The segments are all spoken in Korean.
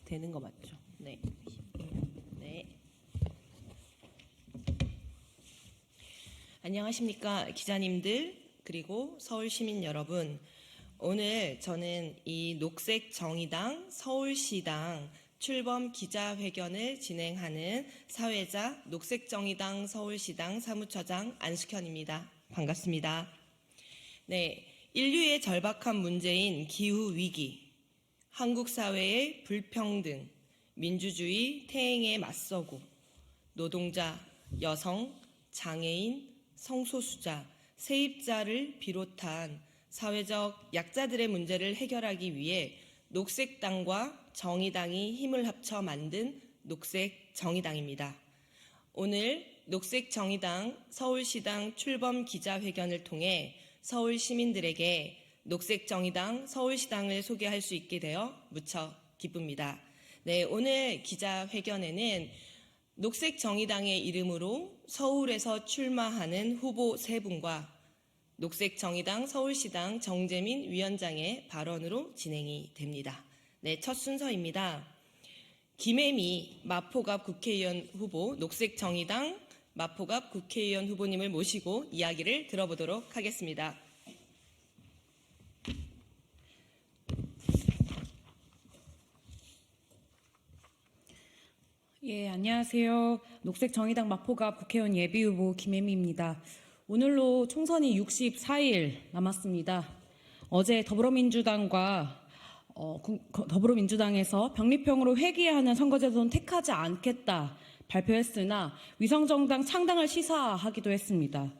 되는 거 맞죠? 네. 네. 안녕하십니까 기자님들 그리고 서울 시민 여러분. 오늘 저는 이 녹색정의당 서울시당 출범 기자회견을 진행하는 사회자 녹색정의당 서울시당 사무처장 안숙현입니다. 반갑습니다. 네, 인류의 절박한 문제인 기후위기, 한국 사회의 불평등, 민주주의 퇴행에 맞서고 노동자, 여성, 장애인, 성소수자, 세입자를 비롯한 사회적 약자들의 문제를 해결하기 위해 녹색당과 정의당이 힘을 합쳐 만든 녹색정의당입니다. 오늘 녹색정의당 서울시당 출범 기자회견을 통해 서울 시민들에게 녹색정의당 서울시당을 소개할 수 있게 되어 무척 기쁩니다. 네, 오늘 기자회견에는 녹색정의당의 이름으로 서울에서 출마하는 후보 3분과 녹색정의당 서울시당 정재민 위원장의 발언으로 진행이 됩니다. 네, 첫 순서입니다. 김혜미 마포갑 국회의원 후보, 녹색정의당 마포갑 국회의원 후보님을 모시고 이야기를 들어보도록 하겠습니다. 예, 안녕하세요. 녹색정의당 마포갑 국회의원 예비후보 김혜미입니다. 오늘로 총선이 64일 남았습니다. 어제 더불어민주당에서 병립형으로 회귀하는 선거제도는 택하지 않겠다 발표했으나 위성정당 창당을 시사하기도 했습니다.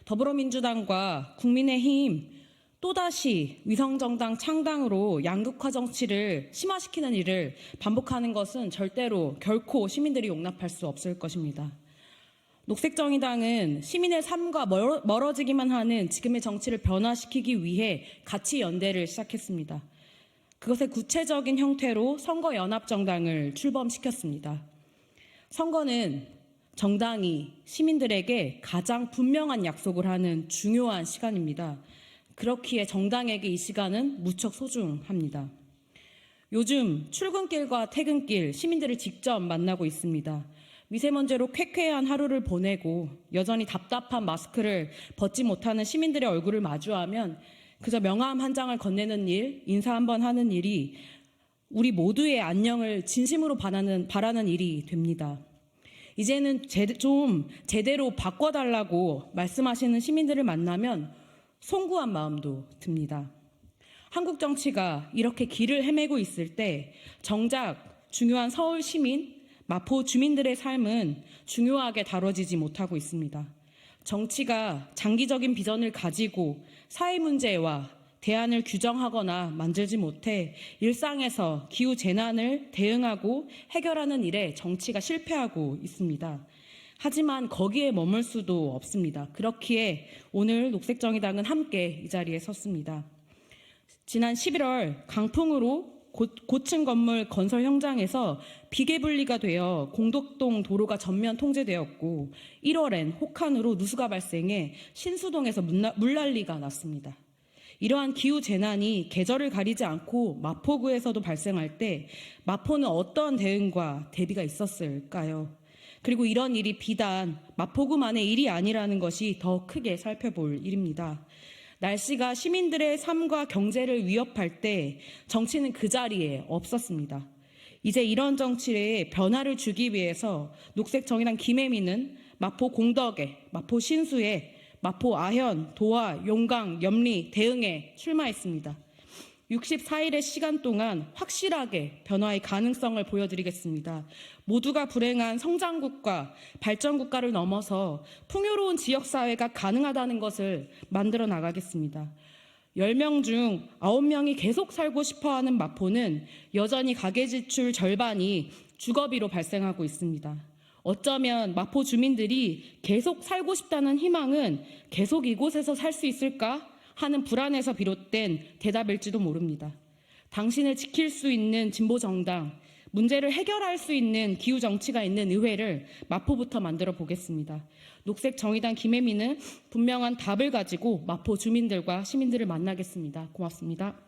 더불어민주당과 국민의힘 또다시 위성정당 창당으로 양극화 정치를 심화시키는 일을 반복하는 것은 결코 시민들이 용납할 수 없을 것입니다. 녹색정의당은 시민의 삶과 멀어지기만 하는 지금의 정치를 변화시키기 위해 가치연대를 시작했습니다. 그것의 구체적인 형태로 선거연합정당을 출범시켰습니다. 선거는 정당이 시민들에게 가장 분명한 약속을 하는 중요한 시간입니다. 그렇기에 정당에게 이 시간은 무척 소중합니다. 요즘 출근길과 퇴근길 시민들을 직접 만나고 있습니다. 미세먼지로 쾌쾌한 하루를 보내고 여전히 답답한 마스크를 벗지 못하는 시민들의 얼굴을 마주하면 그저 명함 한 장을 건네는 일, 인사 한번 하는 일이 우리 모두의 안녕을 진심으로 바라는 일이 됩니다. 이제는 좀 제대로 바꿔달라고 말씀하시는 시민들을 만나면 송구한 마음도 듭니다. 한국 정치가 이렇게 길을 헤매고 있을 때 정작 중요한 서울 시민, 마포 주민들의 삶은 중요하게 다뤄지지 못하고 있습니다. 정치가 장기적인 비전을 가지고 사회 문제와 대안을 규정하거나 만들지 못해 일상에서 기후 재난을 대응하고 해결하는 일에 정치가 실패하고 있습니다. 하지만 거기에 머물 수도 없습니다. 그렇기에 오늘 녹색정의당은 함께 이 자리에 섰습니다. 지난 11월 강풍으로 고층 건물 건설 현장에서 비계분리가 되어 공덕동 도로가 전면 통제되었고 1월엔 혹한으로 누수가 발생해 신수동에서 물난리가 났습니다. 이러한 기후 재난이 계절을 가리지 않고 마포구에서도 발생할 때 마포는 어떤 대응과 대비가 있었을까요? 그리고 이런 일이 비단 마포구만의 일이 아니라는 것이 더 크게 살펴볼 일입니다. 날씨가 시민들의 삶과 경제를 위협할 때 정치는 그 자리에 없었습니다. 이제 이런 정치에 변화를 주기 위해서 녹색정의당 김혜미는 마포 공덕에, 마포 신수에, 마포 아현, 도화, 용강, 염리, 대흥에 출마했습니다. 64일의 시간 동안 확실하게 변화의 가능성을 보여드리겠습니다. 모두가 불행한 성장국가, 발전국가를 넘어서 풍요로운 지역사회가 가능하다는 것을 만들어 나가겠습니다. 10명 중 9명이 계속 살고 싶어하는 마포는 여전히 가계지출 절반이 주거비로 발생하고 있습니다. 어쩌면 마포 주민들이 계속 살고 싶다는 희망은 계속 이곳에서 살 수 있을까 하는 불안에서 비롯된 대답일지도 모릅니다. 당신을 지킬 수 있는 진보정당, 문제를 해결할 수 있는 기후 정치가 있는 의회를 마포부터 만들어 보겠습니다. 녹색 정의당 김혜미는 분명한 답을 가지고 마포 주민들과 시민들을 만나겠습니다. 고맙습니다.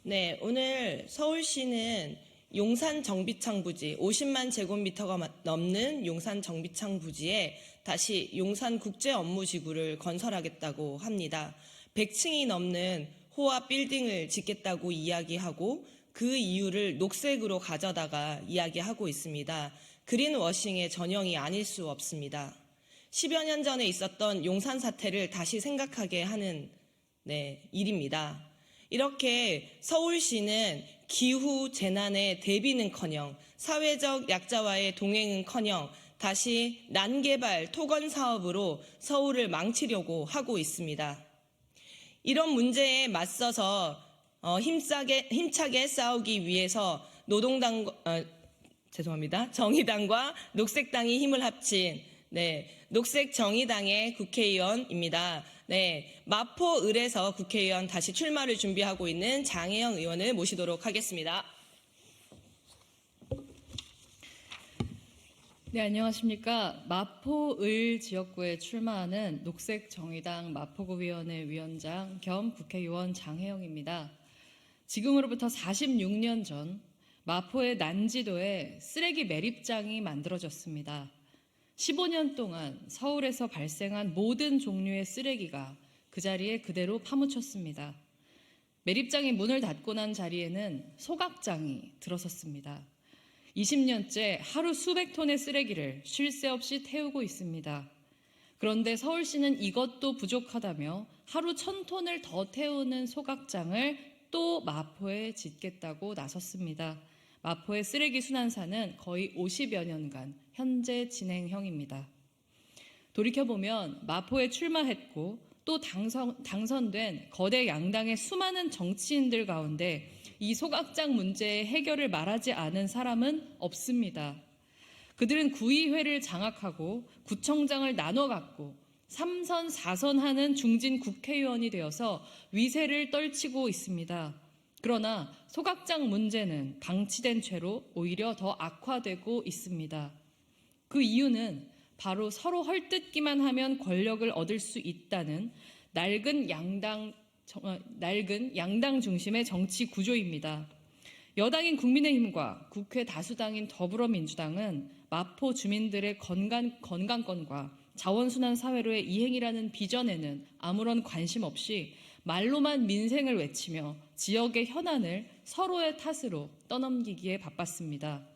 네, 오늘 서울시는 용산 정비창 부지 50만 제곱미터가 넘는 용산 정비창 부지에 다시 용산 국제 업무지구를 건설하겠다고 합니다. 100층이 넘는 호화 빌딩을 짓겠다고 이야기하고 그 이유를 녹색으로 가져다가 이야기하고 있습니다. 그린워싱의 전형이 아닐 수 없습니다. 10여 년 전에 있었던 용산 사태를 다시 생각하게 하는 일입니다. 이렇게 서울시는 기후 재난의 대비는커녕 사회적 약자와의 동행은커녕 다시 난개발 토건 사업으로 서울을 망치려고 하고 있습니다. 이런 문제에 맞서서 힘차게 싸우기 위해서 정의당과 녹색당이 힘을 합친 녹색정의당의 국회의원입니다. 마포을에서 국회의원 다시 출마를 준비하고 있는 장혜영 의원을 모시도록 하겠습니다. 네, 안녕하십니까. 마포을 지역구에 출마하는 녹색정의당 마포구위원회 위원장 겸 국회의원 장혜영입니다. 지금으로부터 46년 전 마포의 난지도에 쓰레기 매립장이 만들어졌습니다. 15년 동안 서울에서 발생한 모든 종류의 쓰레기가 그 자리에 그대로 파묻혔습니다. 매립장이 문을 닫고 난 자리에는 소각장이 들어섰습니다. 20년째 하루 수백 톤의 쓰레기를 쉴 새 없이 태우고 있습니다. 그런데 서울시는 이것도 부족하다며 하루 1000톤을 더 태우는 소각장을 또 마포에 짓겠다고 나섰습니다. 마포의 쓰레기 순환사는 거의 50여 년간 현재 진행형입니다. 돌이켜보면 마포에 출마했고 또 당선된 거대 양당의 수많은 정치인들 가운데 이 소각장 문제의 해결을 말하지 않은 사람은 없습니다. 그들은 구의회를 장악하고 구청장을 나눠 갖고 3선, 4선 하는 중진 국회의원이 되어서 위세를 떨치고 있습니다. 그러나 소각장 문제는 방치된 채로 오히려 더 악화되고 있습니다. 그 이유는 바로 서로 헐뜯기만 하면 권력을 얻을 수 있다는 낡은 양당 중심의 정치 구조입니다. 여당인 국민의힘과 국회 다수당인 더불어민주당은 마포 주민들의 건강권과 자원순환 사회로의 이행이라는 비전에는 아무런 관심 없이 말로만 민생을 외치며 지역의 현안을 서로의 탓으로 떠넘기기에 바빴습니다.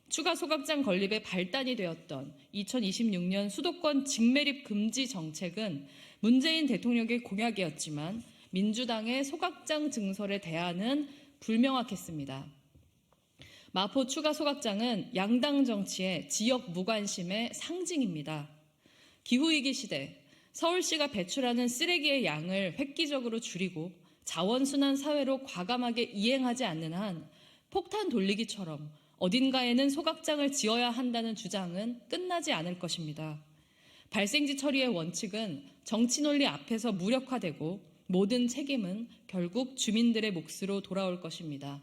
추가 소각장 건립의 발단이 되었던 2026년 수도권 직매립 금지 정책은 문재인 대통령의 공약이었지만 민주당의 소각장 증설의 대안은 불명확했습니다. 마포 추가 소각장은 양당 정치의 지역 무관심의 상징입니다. 기후위기 시대 서울시가 배출하는 쓰레기의 양을 획기적으로 줄이고 자원순환 사회로 과감하게 이행하지 않는 한 폭탄 돌리기처럼 어딘가에는 소각장을 지어야 한다는 주장은 끝나지 않을 것입니다. 발생지 처리의 원칙은 정치 논리 앞에서 무력화되고 모든 책임은 결국 주민들의 몫으로 돌아올 것입니다.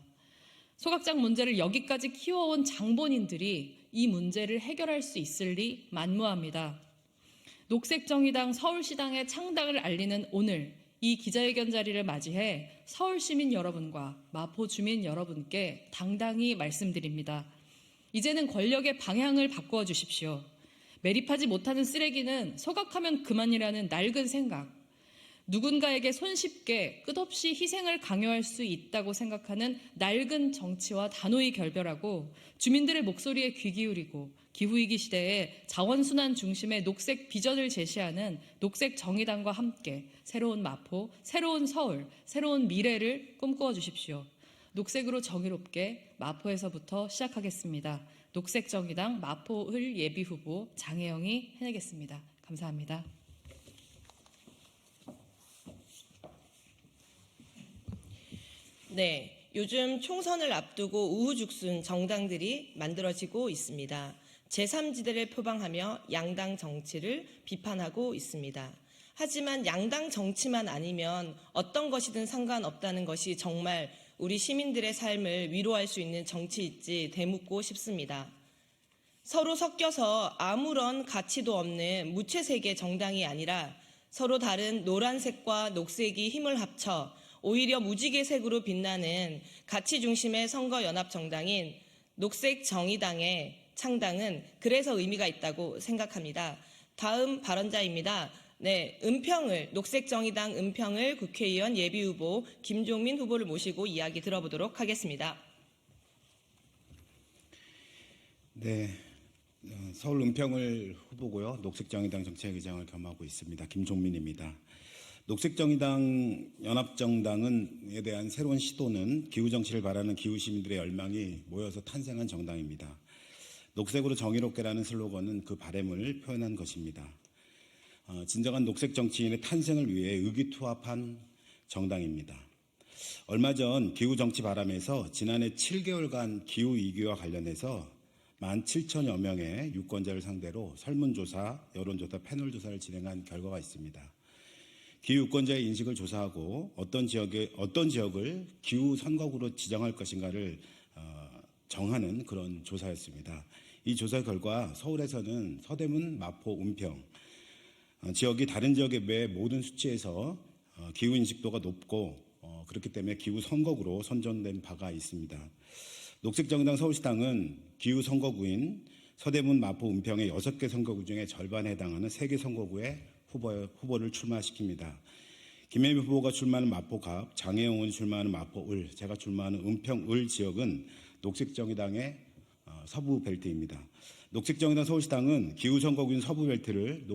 소각장 문제를 여기까지 키워온 장본인들이 이 문제를 해결할 수 있을 리 만무합니다. 녹색정의당 서울시당의 창당을 알리는 오늘 이 기자회견 자리를 맞이해 서울시민 여러분과 마포 주민 여러분께 당당히 말씀드립니다. 이제는 권력의 방향을 바꾸어 주십시오. 매립하지 못하는 쓰레기는 소각하면 그만이라는 낡은 생각, 누군가에게 손쉽게 끝없이 희생을 강요할 수 있다고 생각하는 낡은 정치와 단호히 결별하고 주민들의 목소리에 귀 기울이고 기후위기 시대에 자원순환 중심의 녹색 비전을 제시하는 녹색정의당과 함께 새로운 마포, 새로운 서울, 새로운 미래를 꿈꾸어 주십시오. 녹색으로 정의롭게 마포에서부터 시작하겠습니다. 녹색정의당 마포을 예비후보 장혜영이 해내겠습니다. 감사합니다. 네, 요즘 총선을 앞두고 우후죽순 정당들이 만들어지고 있습니다. 제3지대를 표방하며 양당 정치를 비판하고 있습니다. 하지만 양당 정치만 아니면 어떤 것이든 상관없다는 것이 정말 우리 시민들의 삶을 위로할 수 있는 정치일지 되묻고 싶습니다. 서로 섞여서 아무런 가치도 없는 무채색의 정당이 아니라 서로 다른 노란색과 녹색이 힘을 합쳐 오히려 무지개색으로 빛나는 가치 중심의 선거연합정당인 녹색정의당의 창당은 그래서 의미가 있다고 생각합니다. 다음 발언자입니다. 네, 녹색정의당 은평을 국회의원 예비후보 김종민 후보를 모시고 이야기 들어보도록 하겠습니다. 네, 서울 은평을 후보고요. 녹색정의당 정책의장을 겸하고 있습니다. 김종민입니다. 녹색정의당 연합정당에 대한 새로운 시도는 기후정치를 바라는 기후시민들의 열망이 모여서 탄생한 정당입니다. 녹색으로 정의롭게라는 슬로건은 그 바램을 표현한 것입니다. 진정한 녹색 정치인의 탄생을 위해 의기투합한 정당입니다. 얼마 전 기후정치 바람에서 지난해 7개월간 기후위기와 관련해서 17,000여 명의 유권자를 상대로 설문조사, 여론조사, 패널조사를 진행한 결과가 있습니다. 기후유권자의 인식을 조사하고 어떤 지역을 기후선거구로 지정할 것인가를 정하는 그런 조사였습니다. 이 조사 결과 서울에서는 서대문, 마포, 은평 지역이 다른 지역에 비해 모든 수치에서 기후 인식도가 높고 그렇기 때문에 기후 선거구로 선정된 바가 있습니다. 녹색정의당 서울시당은 기후 선거구인 서대문, 마포, 은평의 6개 선거구 중에 절반에 해당하는 3개 선거구에 후보를 출마시킵니다. 김혜미 후보가 출마하는 마포갑, 장혜영 의원이 출마하는 마포을, 제가 출마하는 은평을 지역은 녹색정의당의 서부 벨트입니다. 녹색정의당 서울시당은 기후선거구인 서부 벨트를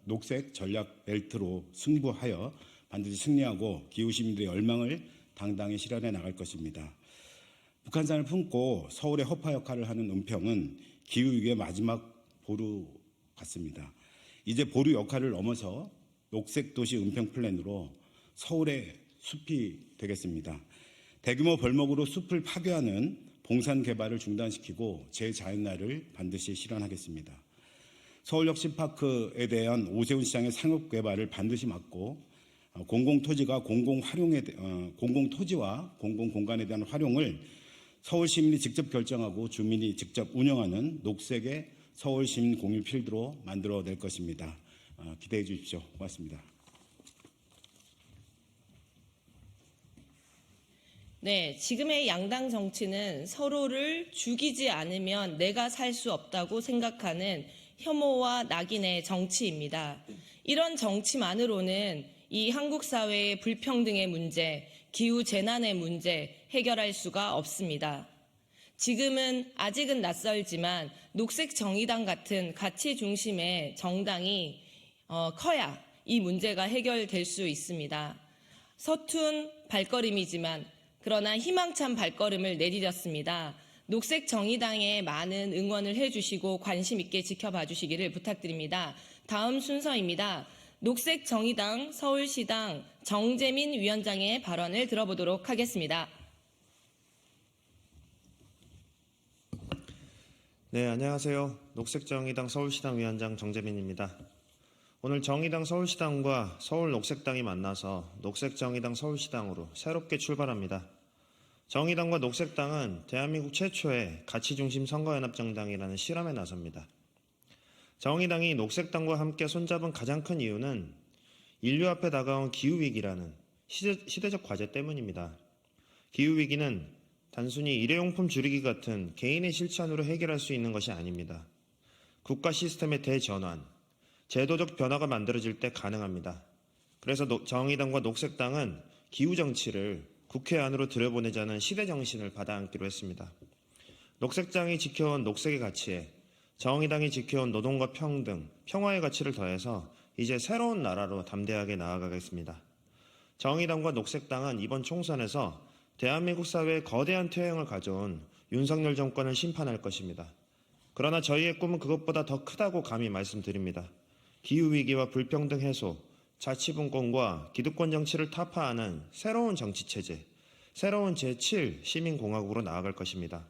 녹색 전략 벨트로 승부하여 반드시 승리하고 기후시민들의 열망을 당당히 실현해 나갈 것입니다. 북한산을 품고 서울의 허파 역할을 하는 은평은 기후위기의 마지막 보루 같습니다. 이제 보루 역할을 넘어서 녹색도시 은평 플랜으로 서울의 숲이 되겠습니다. 대규모 벌목으로 숲을 파괴하는 봉산 개발을 중단시키고 재자연화를 반드시 실현하겠습니다. 서울역 신파크에 대한 오세훈 시장의 상업 개발을 반드시 막고 공공토지와 공공공간에 대한 활용을 서울 시민이 직접 결정하고 주민이 직접 운영하는 녹색의 서울 시민 공유 필드로 만들어낼 것입니다. 기대해 주십시오. 고맙습니다. 네, 지금의 양당 정치는 서로를 죽이지 않으면 내가 살 수 없다고 생각하는 혐오와 낙인의 정치입니다. 이런 정치만으로는 이 한국 사회의 불평등의 문제, 기후 재난의 문제 해결할 수가 없습니다. 지금은 아직은 낯설지만 녹색 정의당 같은 가치 중심의 정당이 커야 이 문제가 해결될 수 있습니다. 서툰 발걸음이지만 그러나 희망찬 발걸음을 내디뎠습니다. 녹색 정의당에 많은 응원을 해주시고 관심 있게 지켜봐 주시기를 부탁드립니다. 다음 순서입니다. 녹색 정의당 서울시당 정재민 위원장의 발언을 들어보도록 하겠습니다. 네, 안녕하세요. 녹색정의당 서울시당 위원장 정재민입니다. 오늘 정의당 서울시당과 서울녹색당이 만나서 녹색정의당 서울시당으로 새롭게 출발합니다. 정의당과 녹색당은 대한민국 최초의 가치중심 선거연합정당이라는 실험에 나섭니다. 정의당이 녹색당과 함께 손잡은 가장 큰 이유는 인류 앞에 다가온 기후위기라는 시대적 과제 때문입니다. 기후위기는 단순히 일회용품 줄이기 같은 개인의 실천으로 해결할 수 있는 것이 아닙니다. 국가 시스템의 대전환, 제도적 변화가 만들어질 때 가능합니다. 그래서 정의당과 녹색당은 기후정치를 국회 안으로 들여보내자는 시대정신을 받아안기로 했습니다. 녹색당이 지켜온 녹색의 가치에 정의당이 지켜온 노동과 평등, 평화의 가치를 더해서 이제 새로운 나라로 담대하게 나아가겠습니다. 정의당과 녹색당은 이번 총선에서 대한민국 사회에 거대한 퇴행을 가져온 윤석열 정권을 심판할 것입니다. 그러나 저희의 꿈은 그것보다 더 크다고 감히 말씀드립니다. 기후위기와 불평등 해소, 자치분권과 기득권 정치를 타파하는 새로운 정치체제, 새로운 제7 시민공화국으로 나아갈 것입니다.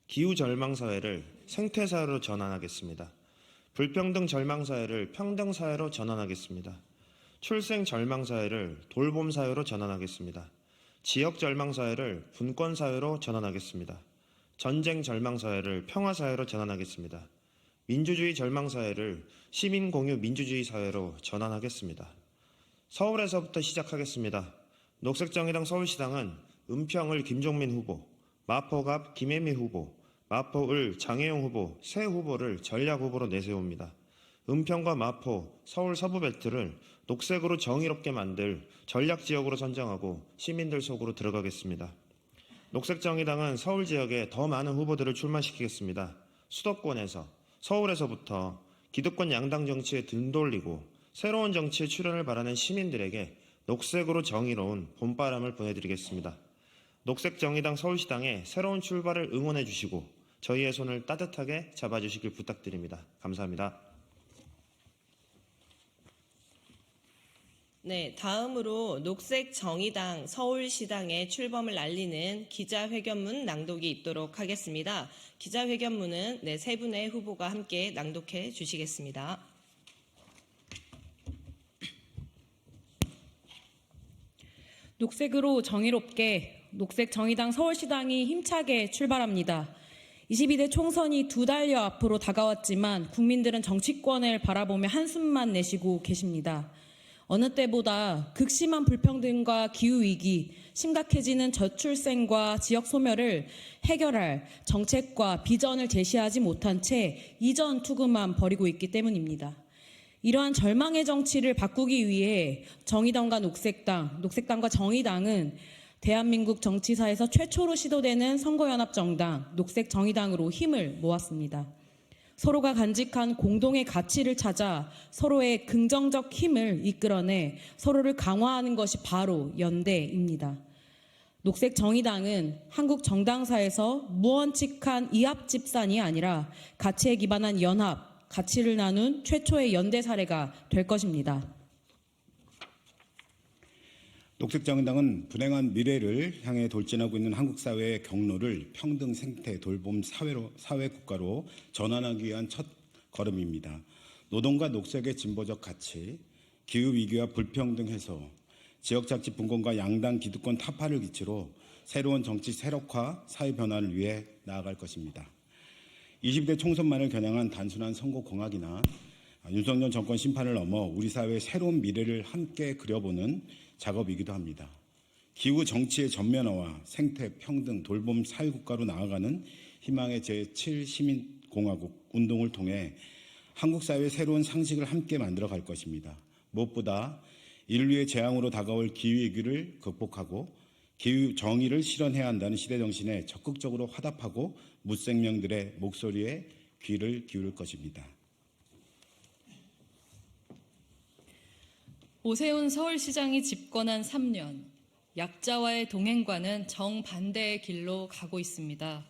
기후절망사회를 생태사회로 전환하겠습니다. 불평등 절망사회를 평등사회로 전환하겠습니다. 출생 절망사회를 돌봄사회로 전환하겠습니다. 지역 절망사회를 분권사회로 전환하겠습니다. 전쟁 절망사회를 평화사회로 전환하겠습니다. 민주주의 절망사회를 시민공유 민주주의 사회로 전환하겠습니다. 서울에서부터 시작하겠습니다. 녹색정의당 서울시당은 은평을 김종민 후보, 마포갑 김혜미 후보, 마포을 장혜용 후보 세 후보를 전략 후보로 내세웁니다. 은평과 마포, 서울 서부벨트를 녹색으로 정의롭게 만들 전략 지역으로 선정하고 시민들 속으로 들어가겠습니다. 녹색정의당은 서울 지역에 더 많은 후보들을 출마시키겠습니다. 수도권에서, 서울에서부터 기득권 양당 정치에 등 돌리고 새로운 정치에 출연을 바라는 시민들에게 녹색으로 정의로운 봄바람을 보내드리겠습니다. 녹색정의당 서울시당의 새로운 출발을 응원해 주시고 저희의 손을 따뜻하게 잡아주시길 부탁드립니다. 감사합니다. 네, 다음으로 녹색정의당 서울시당의 출범을 알리는 기자회견문 낭독이 있도록 하겠습니다. 기자회견문은 세 분의 후보가 함께 낭독해 주시겠습니다. 녹색으로 정의롭게 녹색정의당 서울시당이 힘차게 출발합니다. 22대 총선이 2달여 앞으로 다가왔지만 국민들은 정치권을 바라보며 한숨만 내쉬고 계십니다. 어느 때보다 극심한 불평등과 기후위기, 심각해지는 저출생과 지역 소멸을 해결할 정책과 비전을 제시하지 못한 채 이전 투구만 벌이고 있기 때문입니다. 이러한 절망의 정치를 바꾸기 위해 정의당과 녹색당, 녹색당과 정의당은 대한민국 정치사에서 최초로 시도되는 선거연합정당, 녹색정의당으로 힘을 모았습니다. 서로가 간직한 공동의 가치를 찾아 서로의 긍정적 힘을 이끌어내 서로를 강화하는 것이 바로 연대입니다. 녹색정의당은 한국 정당사에서 무원칙한 이합집산이 아니라 가치에 기반한 연합, 가치를 나눈 최초의 연대 사례가 될 것입니다. 녹색정의당은 불행한 미래를 향해 돌진하고 있는 한국 사회의 경로를 평등 생태 돌봄 사회 국가로 전환하기 위한 첫 걸음입니다. 노동과 녹색의 진보적 가치, 기후 위기와 불평등 해소, 지역 자치 분권과 양당 기득권 타파를 기치로 새로운 정치 세력화, 사회 변화를 위해 나아갈 것입니다. 20대 총선만을 겨냥한 단순한 선거 공학이나 윤석열 정권 심판을 넘어 우리 사회의 새로운 미래를 함께 그려보는 작업이기도 합니다. 기후 정치의 전면화와 생태, 평등, 돌봄 사회국가로 나아가는 희망의 제7시민공화국 운동을 통해 한국 사회의 새로운 상식을 함께 만들어갈 것입니다. 무엇보다 인류의 재앙으로 다가올 기후위기를 극복하고 기후 정의를 실현해야 한다는 시대정신에 적극적으로 화답하고 무생명들의 목소리에 귀를 기울일 것입니다. 오세훈 서울시장이 집권한 3년, 약자와의 동행과는 정반대의 길로 가고 있습니다.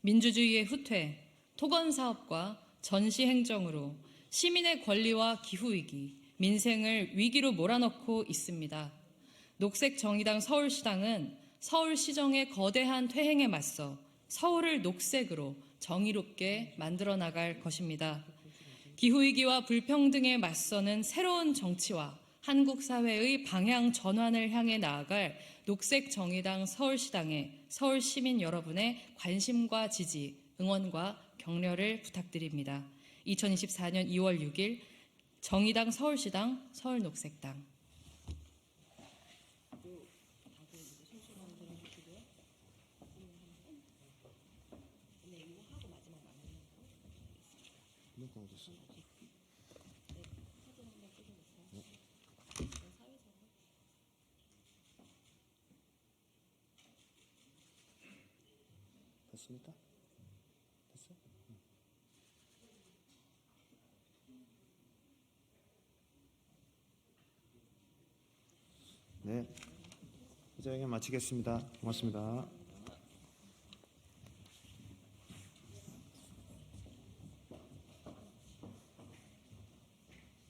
민주주의의 후퇴, 토건사업과 전시행정으로 시민의 권리와 기후위기, 민생을 위기로 몰아넣고 있습니다. 녹색정의당 서울시당은 서울시정의 거대한 퇴행에 맞서 서울을 녹색으로 정의롭게 만들어 나갈 것입니다. 기후위기와 불평등에 맞서는 새로운 정치와 한국 사회의 방향 전환을 향해 나아갈 녹색정의당 서울시당의 서울 시민 여러분의 관심과 지지, 응원과 격려를 부탁드립니다. 2024년 2월 6일 정의당 서울시당 서울녹색당. 됐습니까? 됐어요? 네, 기자회견 마치겠습니다. 고맙습니다.